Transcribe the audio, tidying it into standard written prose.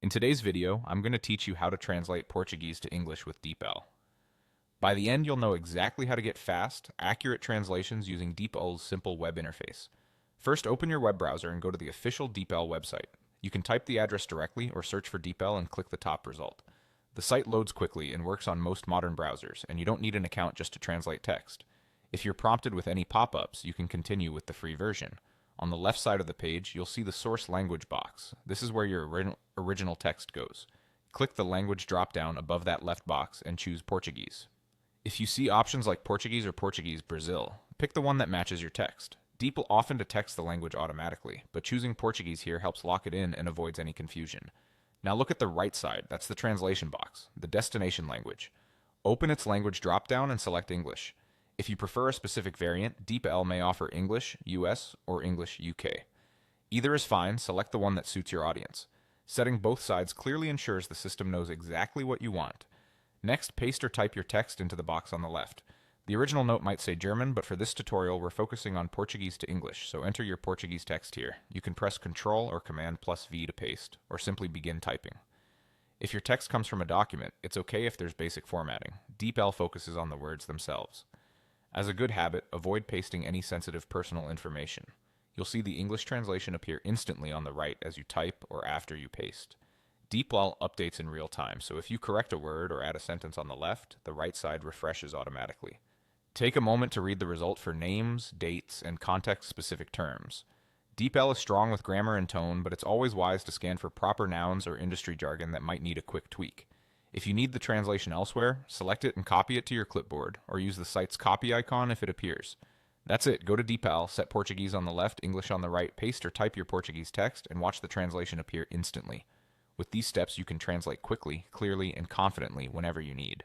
In today's video, I'm going to teach you how to translate Portuguese to English with DeepL. By the end, you'll know exactly how to get fast, accurate translations using DeepL's simple web interface. First, open your web browser and go to the official DeepL website. You can type the address directly or search for DeepL and click the top result. The site loads quickly and works on most modern browsers, and you don't need an account just to translate text. If you're prompted with any pop-ups, you can continue with the free version. On the left side of the page, you'll see the source language box. This is where your original text goes. Click the language drop-down above that left box and choose Portuguese. If you see options like Portuguese or Portuguese Brazil, pick the one that matches your text. DeepL often detects the language automatically, but choosing Portuguese here helps lock it in and avoids any confusion. Now look at the right side, that's the translation box, the destination language. Open its language drop-down and select English. If you prefer a specific variant, DeepL may offer English, US, or English, UK. Either is fine, select the one that suits your audience. Setting both sides clearly ensures the system knows exactly what you want. Next, paste or type your text into the box on the left. The original note might say German, but for this tutorial we're focusing on Portuguese to English, so enter your Portuguese text here. You can press Ctrl or Command plus V to paste, or simply begin typing. If your text comes from a document, it's okay if there's basic formatting. DeepL focuses on the words themselves. As a good habit, avoid pasting any sensitive personal information. You'll see the English translation appear instantly on the right as you type or after you paste. DeepL updates in real time, so if you correct a word or add a sentence on the left, the right side refreshes automatically. Take a moment to read the result for names, dates, and context-specific terms. DeepL is strong with grammar and tone, but it's always wise to scan for proper nouns or industry jargon that might need a quick tweak. If you need the translation elsewhere, select it and copy it to your clipboard, or use the site's copy icon if it appears. That's it. Go to DeepL, set Portuguese on the left, English on the right, paste or type your Portuguese text, and watch the translation appear instantly. With these steps, you can translate quickly, clearly, and confidently whenever you need.